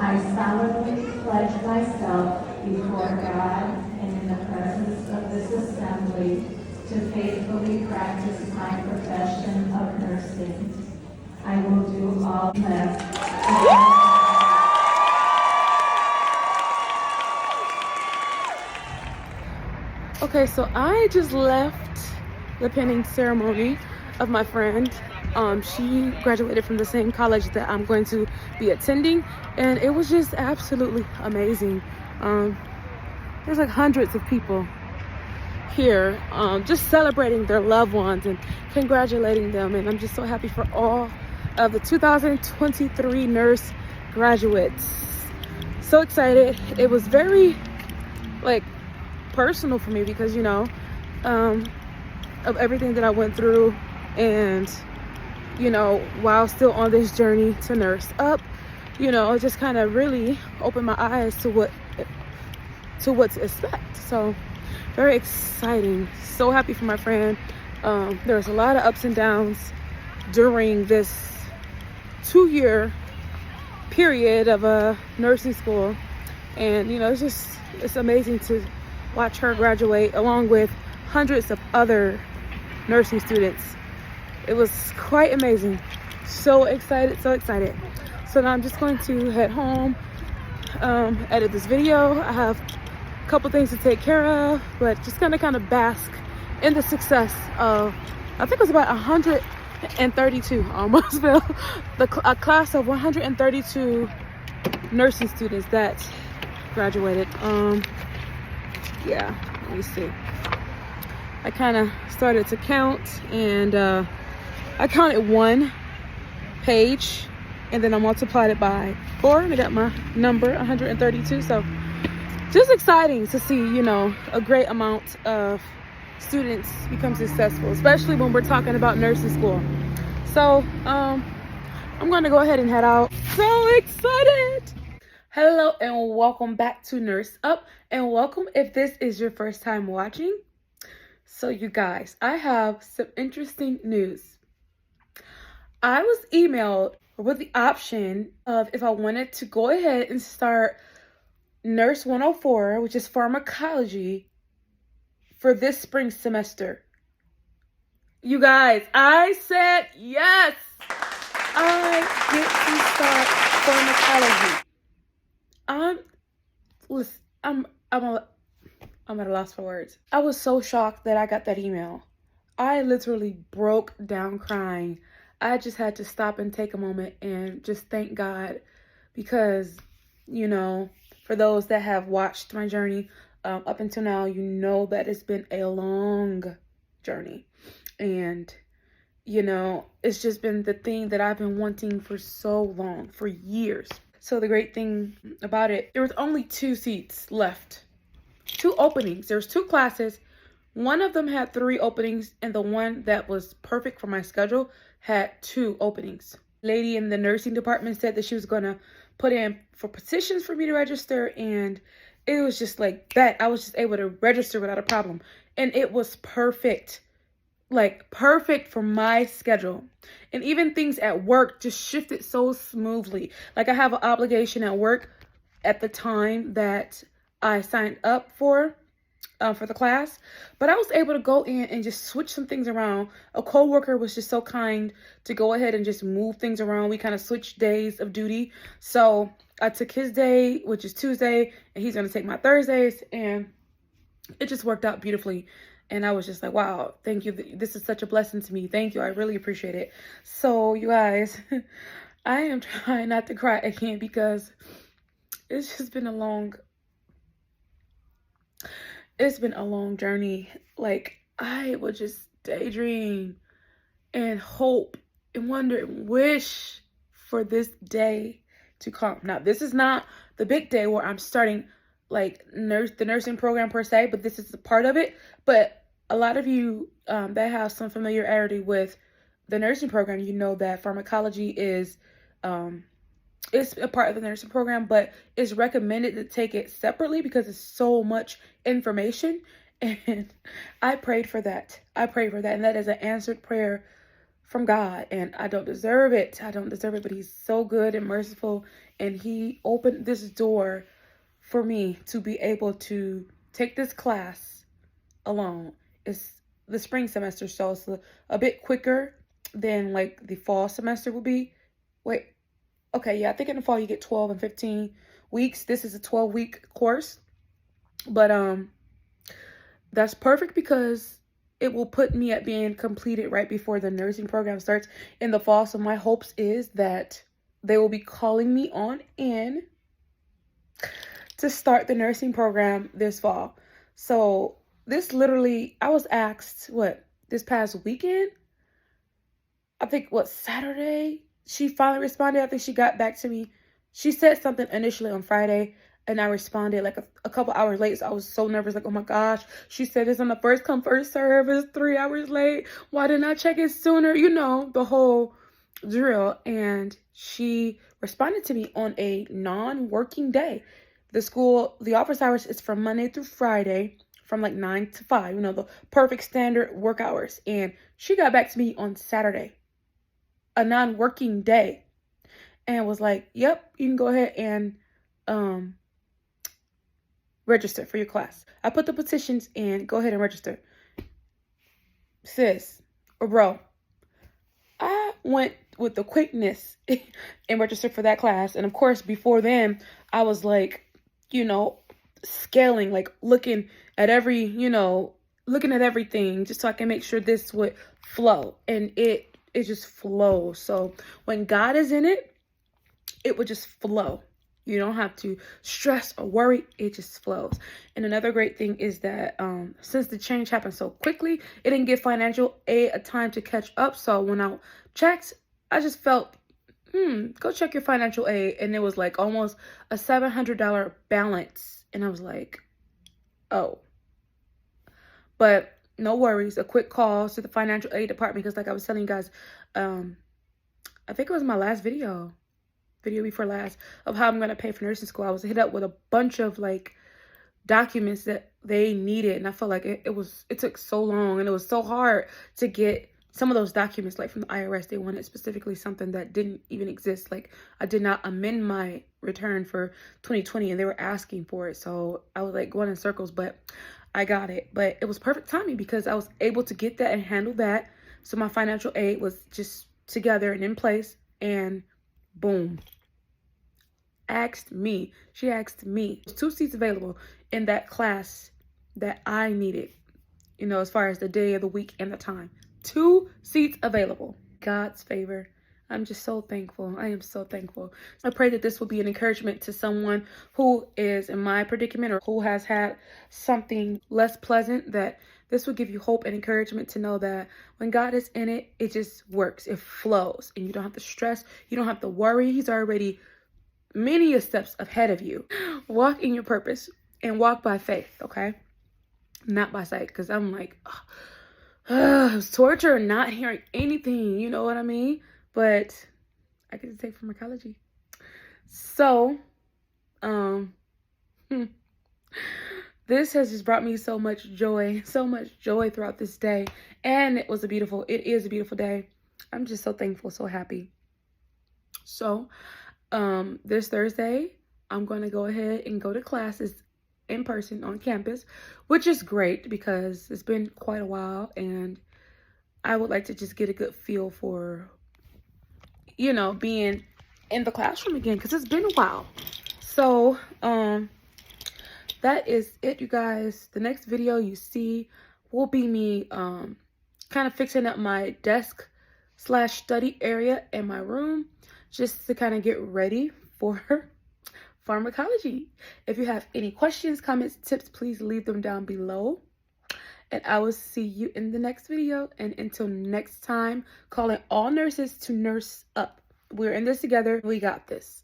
I solemnly pledge myself before God and in the presence of this assembly to faithfully practice my profession of nursing. I will do all left. Okay, so I just left the pinning ceremony of my friend. She graduated from the same college that I'm going to be attending, and it was just absolutely amazing. There's like hundreds of people here just celebrating their loved ones and congratulating them, and I'm just so happy for all of the 2023 nurse graduates. So excited. It was very personal for me because of everything that I went through, and while still on this journey to nurse up, it just kind of really opened my eyes to what to expect. So very exciting. So happy for my friend. There was a lot of ups and downs during this 2-year period of nursing school, and it's amazing to watch her graduate along with hundreds of other nursing students. It was quite amazing. So excited. So now I'm just going to head home, edit this video. I have a couple things to take care of, but just gonna kind of bask in the success of, I think it was about 132, almost fell, a class of 132 nursing students that graduated. Yeah, let me see. I kind of started to count, and I counted one page, and then I multiplied it by 4, and I got my number 132. So just exciting to see, a great amount of students become successful, especially when we're talking about nursing school. So I'm going to go ahead and head out. So excited. Hello and welcome back to Nurse Up, and welcome if this is your first time watching. So you guys, I have some interesting news. I was emailed with the option of if I wanted to go ahead and start Nurse 104, which is pharmacology, for this spring semester. You guys, I said yes. I get to start pharmacology. I'm at a loss for words. I was so shocked that I got that email. I literally broke down crying. I just had to stop and take a moment and just thank God, because, for those that have watched my journey up until now, that it's been a long journey. And, it's just been the thing that I've been wanting for so long, for years. So the great thing about it, there was only 2 seats left, 2 openings. There was 2 classes. One of them had 3 openings, and the one that was perfect for my schedule had 2 openings. Lady in the nursing department said that she was gonna put in for petitions for me to register, and it was just like that. I was just able to register without a problem, and it was perfect. Perfect for my schedule. And even things at work just shifted so smoothly. I have an obligation at work at the time that I signed up for the class, but I was able to go in and just switch some things around. A coworker was just so kind to go ahead and just move things around. We kind of switched days of duty. So I took his day, which is Tuesday, and he's going to take my Thursdays, and it just worked out beautifully. And I was just like, wow, thank you. This is such a blessing to me. Thank you. I really appreciate it. So you guys, I am trying not to cry again because it's just been a long journey. I would just daydream and hope and wonder and wish for this day to come. Now, this is not the big day where I'm starting the nursing program per se, but this is a part of it. But a lot of you that have some familiarity with the nursing program, that pharmacology is it's a part of the nursing program, but it's recommended to take it separately because it's so much information. And I prayed for that. And that is an answered prayer from God, and I don't deserve it. I don't deserve it, but he's so good and merciful, and he opened this door for me to be able to take this class alone. It's the spring semester, so it's a bit quicker than like the fall semester would be. Wait, okay, yeah, I think in the fall you get 12 and 15 weeks. This is a 12-week course, but that's perfect because it will put me at being completed right before the nursing program starts in the fall. So my hopes is that they will be calling me on in to start the nursing program this fall. So this literally, I was asked, this past weekend? I think, Saturday? She finally responded. I think she got back to me. She said something initially on Friday, and I responded like a couple hours late. So I was so nervous, like, oh my gosh. She said it's on the first come, first serve. It's 3 hours late. Why didn't I check it sooner? You know, the whole drill. And she responded to me on a non-working day. The office hours is from Monday through Friday from like 9 to 5, the perfect standard work hours. And she got back to me on Saturday, a non-working day, and was like, yep, you can go ahead and register for your class. I put the petitions in, go ahead and register. Sis or bro, I went with the quickness and registered for that class. And of course, before then, I was like, scaling, like looking at everything just so I can make sure this would flow. And it just flows. So when God is in it, it would just flow. You don't have to stress or worry. It just flows. And another great thing is that since the change happened so quickly, it didn't give financial aid a time to catch up. So when I checked, I just felt, go check your financial aid. And it was like almost a $700 balance. And I was like, oh. But no worries. A quick call to the financial aid department. Because like I was telling you guys, I think it was my last video before last, of how I'm going to pay for nursing school. I was hit up with a bunch of like documents that they needed. And I felt like it took so long, and it was so hard to get some of those documents, like from the IRS. They wanted specifically something that didn't even exist. Like I did not amend my return for 2020 and they were asking for it. So I was like going in circles, but I got it. But it was perfect timing because I was able to get that and handle that. So my financial aid was just together and in place, and boom. She asked me. There's 2 seats available in that class that I needed, as far as the day of the week and the time. 2 seats available. God's favor. I'm just so thankful. I am so thankful. I pray that this will be an encouragement to someone who is in my predicament or who has had something less pleasant, that this will give you hope and encouragement to know that when God is in it, it just works. It flows, and you don't have to stress. You don't have to worry. He's already many steps ahead of you. Walk in your purpose and walk by faith, okay? Not by sight, because I'm like, it's torture not hearing anything, you know what I mean? But I get to take pharmacology. So, this has just brought me so much joy throughout this day. And it is a beautiful day. I'm just so thankful, so happy. So, this Thursday, I'm going to go ahead and go to classes in person on campus, which is great because it's been quite a while, and I would like to just get a good feel for, being in the classroom again, because it's been a while. So, that is it, you guys. The next video you see will be me kind of fixing up my desk / study area in my room, just to kind of get ready for pharmacology. If you have any questions, comments, tips, please leave them down below. And I will see you in the next video. And until next time, calling all nurses to nurse up. We're in this together. We got this.